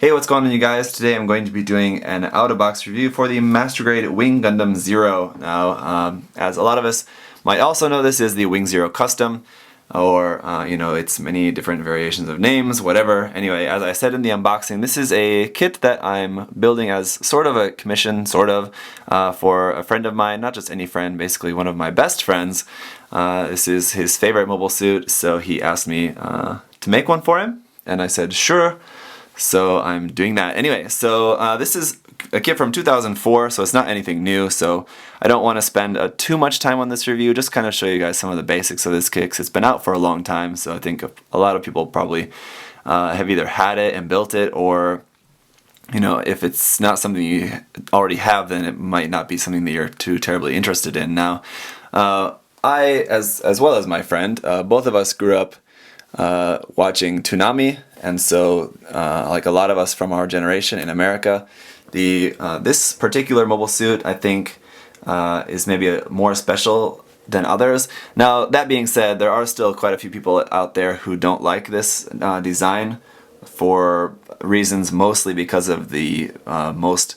Hey, what's going on, you guys? Today I'm going to be doing an out-of-box review for the Master Grade Wing Gundam Zero. Now, as a lot of us might also know, this is the Wing Zero Custom, or, it's many different variations of names, whatever. Anyway, as I said in the unboxing, this is a kit that I'm building as sort of a commission, for a friend of mine, not just any friend, basically one of my best friends. This is his favorite mobile suit, so he asked me to make one for him, and I said, sure. So I'm doing that. Anyway, so this is a kit from 2004, so it's not anything new, so I don't want to spend too much time on this review, just kind of show you guys some of the basics of this kit, 'cause it's been out for a long time, so I think a lot of people probably have either had it and built it, or if it's not something you already have, then it might not be something that you're too terribly interested in. Now, I, as well as my friend, both of us grew up watching Toonami, and so like a lot of us from our generation in America, this particular mobile suit, I think, is maybe more special than others. Now, that being said, there are still quite a few people out there who don't like this design for reasons mostly because of the most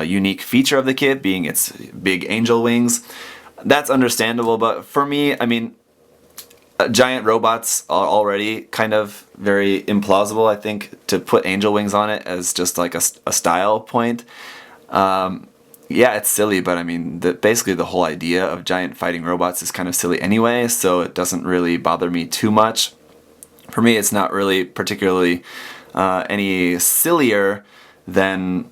unique feature of the kit being its big angel wings. That's understandable, but for me, I mean, giant robots are already kind of very implausible, I think, to put angel wings on it as just like a style point. Yeah, it's silly, but I mean, basically the whole idea of giant fighting robots is kind of silly anyway, so it doesn't really bother me too much. For me, it's not really particularly any sillier than,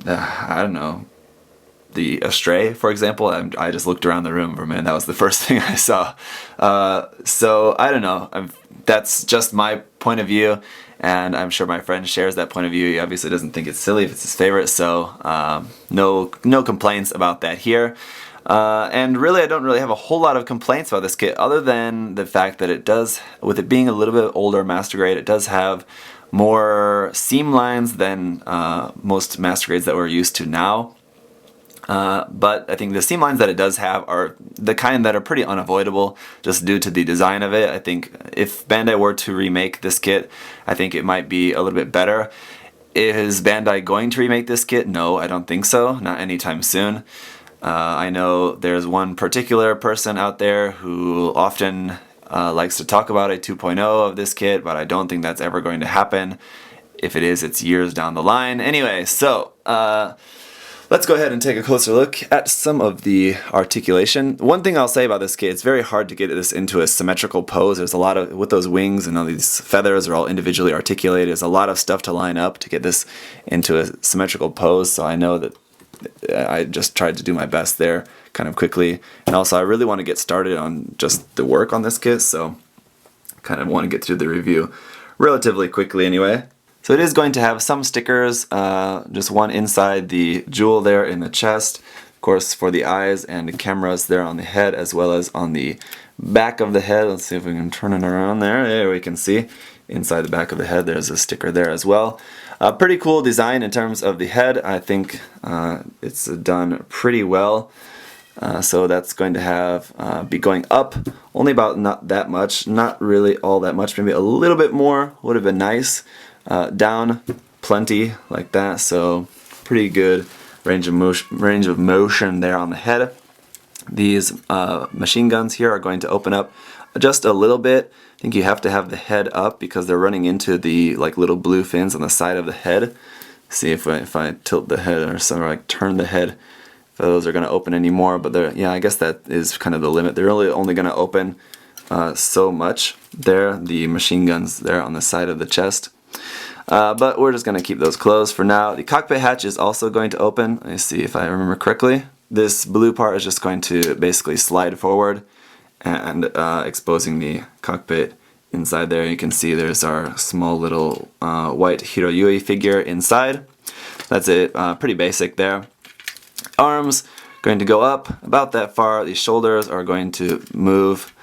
I don't know, the Astray, for example. I just looked around the room for a minute. That was the first thing I saw. So I don't know. That's just my point of view, and I'm sure my friend shares that point of view. He obviously doesn't think it's silly if it's his favorite, so no complaints about that here. And really, I don't really have a whole lot of complaints about this kit, other than the fact that it does, with it being a little bit older Master Grade, it does have more seam lines than most Master Grades that we're used to now. But I think the seam lines that it does have are the kind that are pretty unavoidable just due to the design of it. I think if Bandai were to remake this kit, I think it might be a little bit better. Is Bandai going to remake this kit? No, I don't think so. Not anytime soon. I know there's one particular person out there who often likes to talk about a 2.0 of this kit, but I don't think that's ever going to happen. If it is, it's years down the line. Anyway, so let's go ahead and take a closer look at some of the articulation. One thing I'll say about this kit, it's very hard to get this into a symmetrical pose. There's a lot of, with those wings and all these feathers are all individually articulated, there's a lot of stuff to line up to get this into a symmetrical pose, so I know that I just tried to do my best there kind of quickly. And also I really want to get started on just the work on this kit, so kind of want to get through the review relatively quickly anyway. So it is going to have some stickers, just one inside the jewel there in the chest, of course for the eyes and cameras there on the head as well as on the back of the head. Let's see if we can turn it around there. There we can see inside the back of the head there's a sticker there as well. Pretty cool design in terms of the head. I think it's done pretty well. So that's going to have be going up only about not that much, not really all that much, maybe a little bit more would have been nice. Down plenty like that, so pretty good range of motion there on the head. These machine guns here are going to open up just a little bit. I think you have to have the head up because they're running into the like little blue fins on the side of the head. See if I tilt the head or something, like turn the head, if those are going to open anymore. But yeah, I guess that is kind of the limit. They're really only going to open so much there. The machine guns there on the side of the chest. But we're just going to keep those closed for now. The cockpit hatch is also going to open. Let me see if I remember correctly. This blue part is just going to basically slide forward and exposing the cockpit inside there. You can see there's our small little white Hiroyui figure inside. That's it, pretty basic there. Arms going to go up about that far. The shoulders are going to move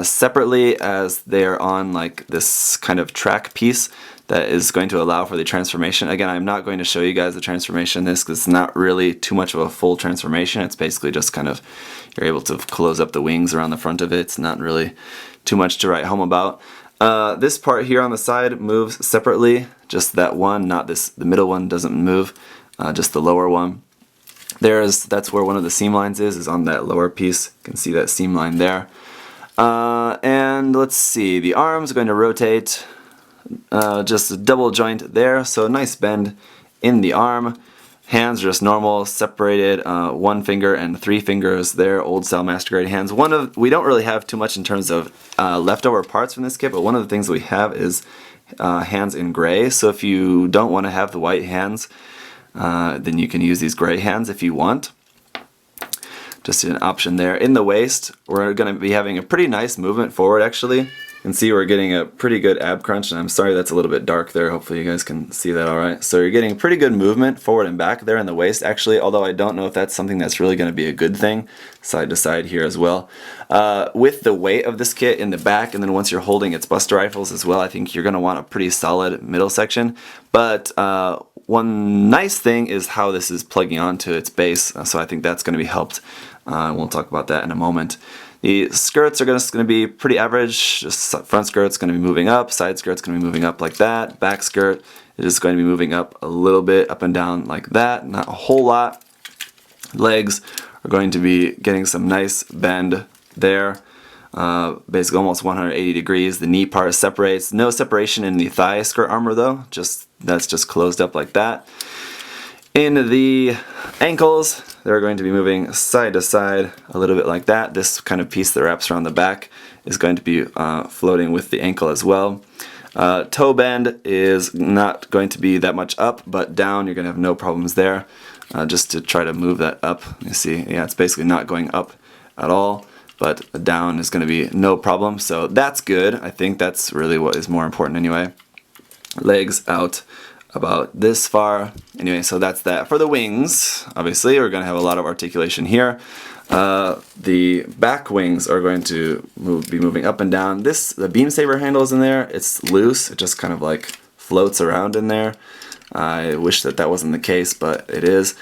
separately as they are on like this kind of track piece that is going to allow for the transformation. Again, I'm not going to show you guys the transformation in this because it's not really too much of a full transformation. It's basically just kind of, you're able to close up the wings around the front of it. It's not really too much to write home about. This part here on the side moves separately, just that one, not this, the middle one doesn't move, just the lower one. That's where one of the seam lines is on that lower piece. You can see that seam line there. And let's see, the arm's going to rotate, just a double joint there, so a nice bend in the arm. Hands are just normal, separated, 1 finger and 3 fingers there, old style master grade hands. We don't really have too much in terms of leftover parts from this kit, but one of the things that we have is hands in gray. So if you don't want to have the white hands, then you can use these gray hands if you want. Just an option there. In the waist, we're going to be having a pretty nice movement forward actually. You can see we're getting a pretty good ab crunch, and I'm sorry that's a little bit dark there. Hopefully you guys can see that alright. So you're getting pretty good movement forward and back there in the waist actually, although I don't know if that's something that's really going to be a good thing. Side to side here as well. With the weight of this kit in the back, and then once you're holding its buster rifles as well, I think you're going to want a pretty solid middle section. But one nice thing is how this is plugging onto its base, so I think that's going to be helped. We'll talk about that in a moment. The skirts are just going to be pretty average. Just front skirt's going to be moving up, side skirt's going to be moving up like that. Back skirt is just going to be moving up a little bit, up and down like that, not a whole lot. Legs are going to be getting some nice bend there. Basically almost 180 degrees. The knee part separates. No separation in the thigh skirt armor though. That's just closed up like that. In the ankles, they're going to be moving side to side a little bit like that. This kind of piece that wraps around the back is going to be floating with the ankle as well. Toe bend is not going to be that much up, but down you're going to have no problems there. Just to try to move that up, you see, yeah, it's basically not going up at all, but down is going to be no problem. So that's good. I think that's really what is more important anyway. Legs out about this far. Anyway, so that's that. For the wings, obviously, we're going to have a lot of articulation here. The back wings are going to be moving up and down. The beam saber handle is in there. It's loose. It just kind of like floats around in there. I wish that wasn't the case, but it is.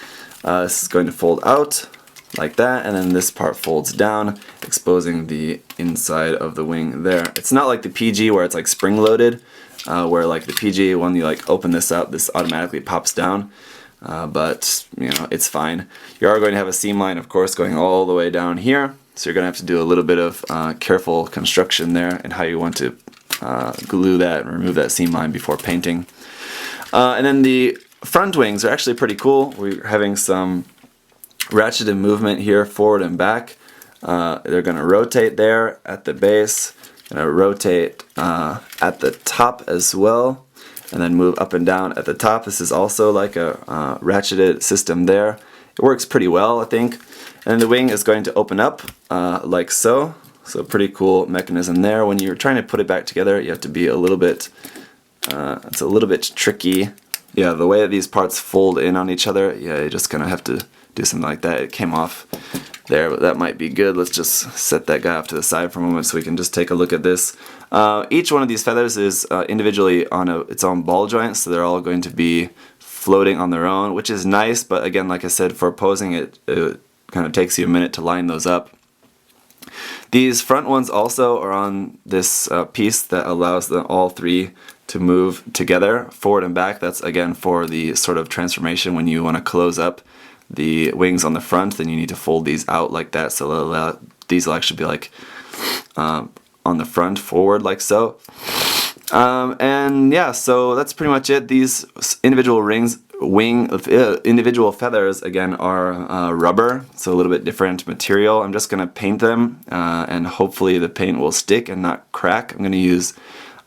This is going to fold out like that, and then this part folds down, exposing the inside of the wing there. It's not like the PG where it's like spring-loaded, where like the PG, when you like open this up, this automatically pops down. But you know, it's fine. You are going to have a seam line, of course, going all the way down here. So you're going to have to do a little bit of careful construction there and how you want to glue that and remove that seam line before painting. And then the front wings are actually pretty cool. We're having some ratcheted movement here, forward and back. They're going to rotate there at the base. Going to rotate at the top as well, and then move up and down at the top. This is also like a ratcheted system there. It works pretty well, I think. And the wing is going to open up like so. So pretty cool mechanism there. When you're trying to put it back together, you have to be a little bit, it's a little bit tricky. Yeah, the way that these parts fold in on each other, yeah, you just kind of have to do something like that. It came off there, but that might be good. Let's just set that guy off to the side for a moment so we can just take a look at this. Each one of these feathers is individually on its own ball joint, so they're all going to be floating on their own, which is nice, but again, like I said, for posing it kind of takes you a minute to line those up. These front ones also are on this piece that allows all three to move together, forward and back. That's again for the sort of transformation when you want to close up the wings on the front, then you need to fold these out like that, so these will actually be like on the front forward like so. And yeah, so that's pretty much it. These individual individual feathers again are rubber, so a little bit different material. I'm just going to paint them and hopefully the paint will stick and not crack. I'm going to use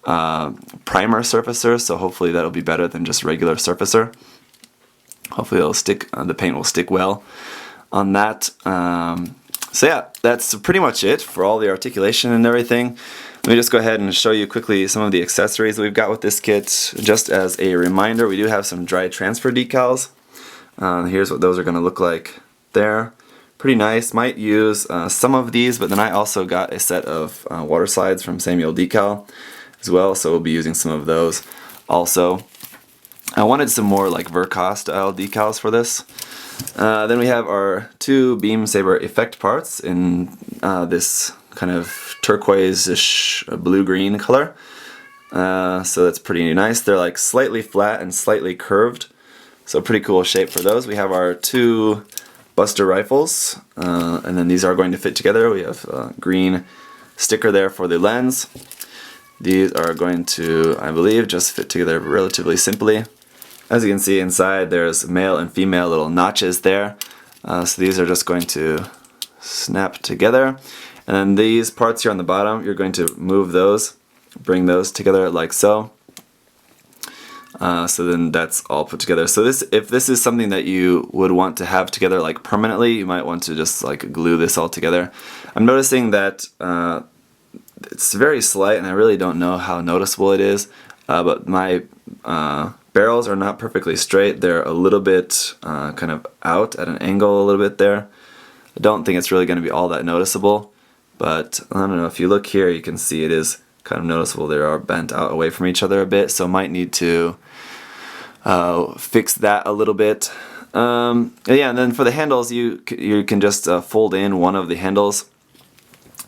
primer surfacer, so hopefully that'll be better than just regular surfacer. Hopefully it'll stick, the paint will stick well on that. So yeah, that's pretty much it for all the articulation and everything. Let me just go ahead and show you quickly some of the accessories that we've got with this kit. Just as a reminder, we do have some dry transfer decals. Here's what those are going to look like there. Pretty nice. Might use some of these, but then I also got a set of water slides from Samuel Decal as well, so we'll be using some of those also. I wanted some more like Verka style decals for this. Then we have our two beam saber effect parts in this kind of turquoise-ish blue-green color. So that's pretty nice. They're like slightly flat and slightly curved, so pretty cool shape for those. We have our 2 Buster rifles, and then these are going to fit together. We have a green sticker there for the lens. These are going to, I believe, just fit together relatively simply. As you can see inside, there's male and female little notches there. So these are just going to snap together. And then these parts here on the bottom, you're going to move those, bring those together like so. So then that's all put together. So this, if this is something that you would want to have together like permanently, you might want to just like glue this all together. I'm noticing that it's very slight, and I really don't know how noticeable it is, but my barrels are not perfectly straight. They're a little bit kind of out at an angle a little bit there. I don't think it's really going to be all that noticeable, but I don't know, if you look here you can see it is kind of noticeable. They are bent out away from each other a bit, so might need to fix that a little bit. Yeah, and then for the handles, you can just fold in one of the handles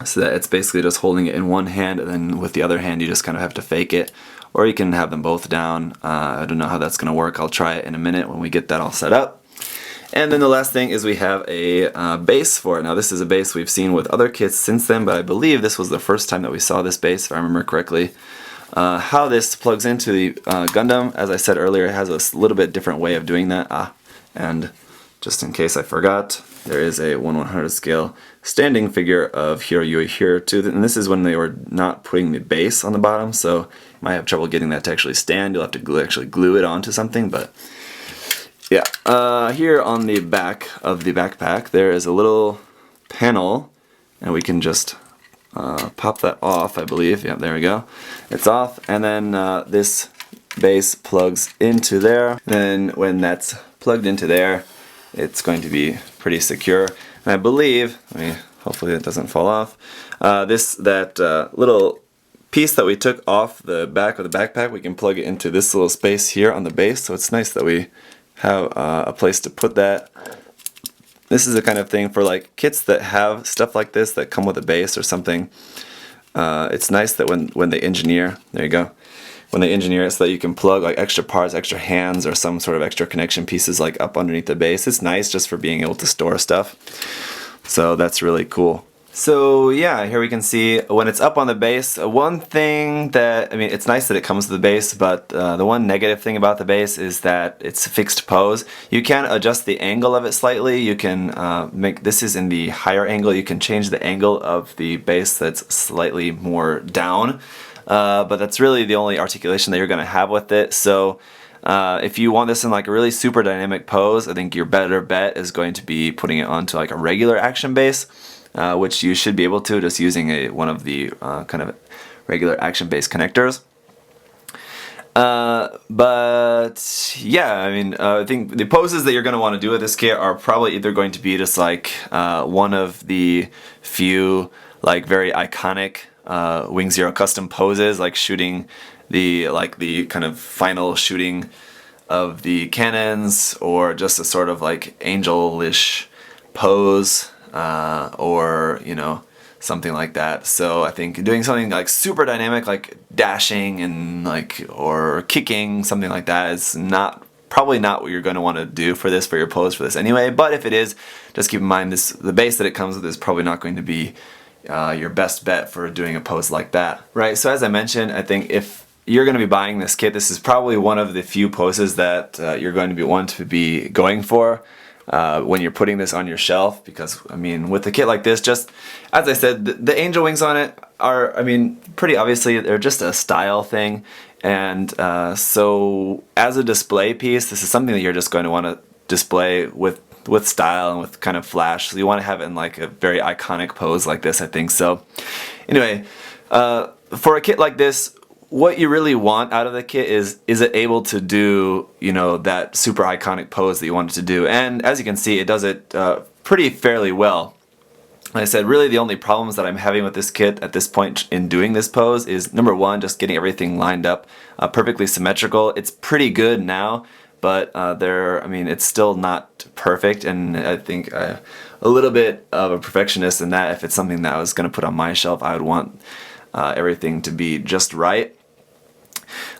so that it's basically just holding it in one hand, and then with the other hand you just kind of have to fake it, or you can have them both down. I don't know how that's going to work. I'll try it in a minute when we get that all set up. And then the last thing is we have a base for it. Now this is a base we've seen with other kits since then, but I believe this was the first time that we saw this base, if I remember correctly. How this plugs into the Gundam, as I said earlier, it has a little bit different way of doing that. And just in case I forgot, there is a 1/100 scale standing figure of Hiroyui here too, and this is when they were not putting the base on the bottom, so you might have trouble getting that to actually stand. You'll have to actually glue it onto something, but yeah. Here on the back of the backpack there is a little panel, and we can just pop that off, I believe. Yeah, there we go. It's off, and then this base plugs into there. Then when that's plugged into there, it's going to be pretty secure. And I believe, hopefully it doesn't fall off, that little piece that we took off the back of the backpack, we can plug it into this little space here on the base, so it's nice that we have a place to put that. This is the kind of thing for like kits that have stuff like this that come with a base or something. It's nice that when they engineer, there you go, when they engineer it so that you can plug like extra parts, extra hands, or some sort of extra connection pieces like up underneath the base. It's nice just for being able to store stuff. So that's really cool. So yeah, here we can see when it's up on the base, one thing that, I mean, it's nice that it comes with the base, but the one negative thing about the base is that it's a fixed pose. You can adjust the angle of it slightly. You can make, this is in the higher angle, you can change the angle of the base that's slightly more down, but that's really the only articulation that you're going to have with it. So if you want this in like a really super dynamic pose, I think your better bet is going to be putting it onto like a regular action base. Which you should be able to just using one of the kind of regular action-based connectors. But yeah, I mean, I think the poses that you're going to want to do with this kit are probably either going to be just like one of the few like very iconic Wing Zero custom poses, like shooting the kind of final shooting of the cannons, or just a sort of like angel-ish pose. Or, you know, something like that. So I think doing something like super dynamic, like dashing and like, or kicking, something like that, is probably not what you're going to want to do for your pose for this anyway. But if it is, just keep in mind the base that it comes with is probably not going to be your best bet for doing a pose like that. Right, so as I mentioned, I think if you're going to be buying this kit, this is probably one of the few poses that you're going to want to be going for. When you're putting this on your shelf, because I mean, with a kit like this, just as I said, the angel wings on it are, I mean, pretty obviously they're just a style thing, and so as a display piece, this is something that you're just going to want to display with style and with kind of flash. So you want to have it in like a very iconic pose like this, I think. So anyway, for a kit like this, what you really want out of the kit is it able to do, you know, that super iconic pose that you want it to do. And as you can see, it does it pretty fairly well. Like I said, really the only problems that I'm having with this kit at this point in doing this pose is, number one, just getting everything lined up perfectly symmetrical. It's pretty good now, but I mean, it's still not perfect, and I think a little bit of a perfectionist in that. If it's something that I was going to put on my shelf, I would want everything to be just right.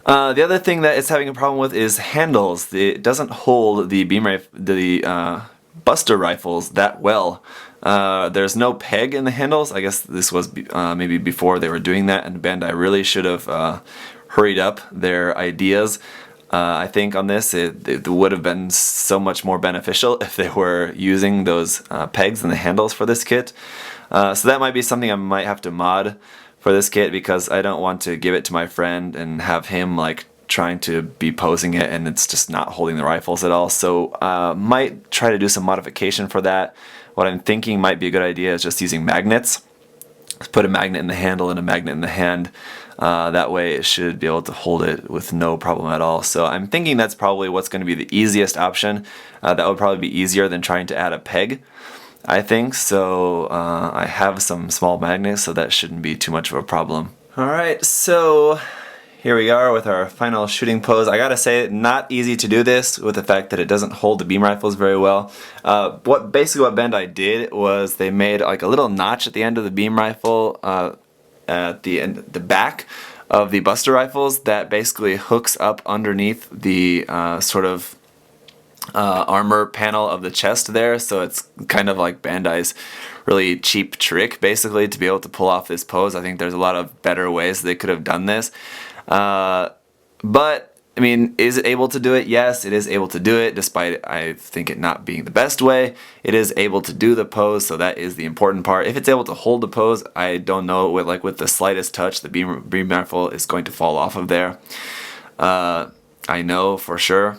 The other thing that it's having a problem with is handles. It doesn't hold the Buster rifles that well. There's no peg in the handles. I guess this was maybe before they were doing that, and Bandai really should have hurried up their ideas. I think on this it would have been so much more beneficial if they were using those pegs in the handles for this kit. So that might be something I might have to mod for this kit, because I don't want to give it to my friend and have him like trying to be posing it and it's just not holding the rifles at all. So might try to do some modification for that. What I'm thinking might be a good idea is just using magnets. Put a magnet in the handle and a magnet in the hand. That way it should be able to hold it with no problem at all. So I'm thinking that's probably what's going to be the easiest option. That would probably be easier than trying to add a peg, I think. So I have some small magnets, so that shouldn't be too much of a problem. Alright, so here we are with our final shooting pose. I gotta say, not easy to do this with the fact that it doesn't hold the beam rifles very well. Basically what Bandai did was they made like a little notch at the end of the beam rifle, at the back of the Buster rifles, that basically hooks up underneath the sort of armor panel of the chest there. So it's kind of like Bandai's really cheap trick basically to be able to pull off this pose. I think there's a lot of better ways they could have done this. But I mean, is it able to do it? Yes, it is able to do it, despite I think it not being the best way. It is able to do the pose, so that is the important part. If it's able to hold the pose, I don't know, with the slightest touch, the beam rifle is going to fall off of there. I know for sure,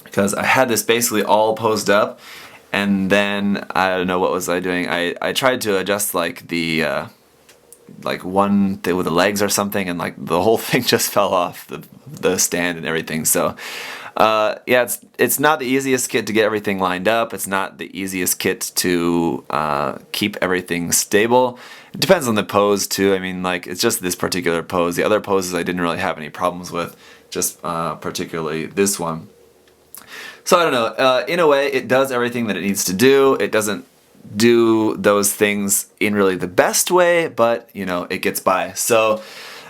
because I had this basically all posed up, and then I don't know, what was I doing? I tried to adjust like the like one thing with the legs or something, and like the whole thing just fell off the stand and everything. So yeah, it's not the easiest kit to get everything lined up. It's not the easiest kit to keep everything stable. It depends on the pose too. I mean, like, it's just this particular pose. The other poses I didn't really have any problems with, just particularly this one. So I don't know, in a way it does everything that it needs to do. It doesn't do those things in really the best way, but you know, it gets by. So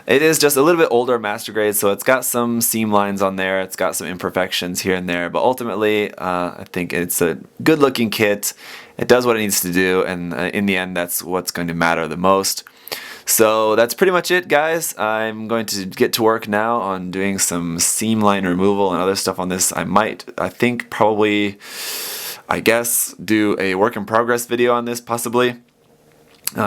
it is just a little bit older master grade, so it's got some seam lines on there, it's got some imperfections here and there, but ultimately I think it's a good looking kit. It does what it needs to do, and in the end that's what's going to matter the most. So that's pretty much it, guys. I'm going to get to work now on doing some seam line removal and other stuff on this. I think probably, I guess, do a work in progress video on this possibly.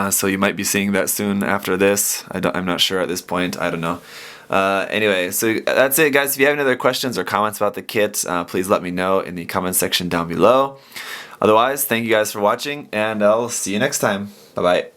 So you might be seeing that soon after this. I'm not sure at this point. I don't know. Anyway, so that's it, guys. If you have any other questions or comments about the kit, please let me know in the comment section down below. Otherwise, thank you guys for watching, and I'll see you next time. Bye-bye.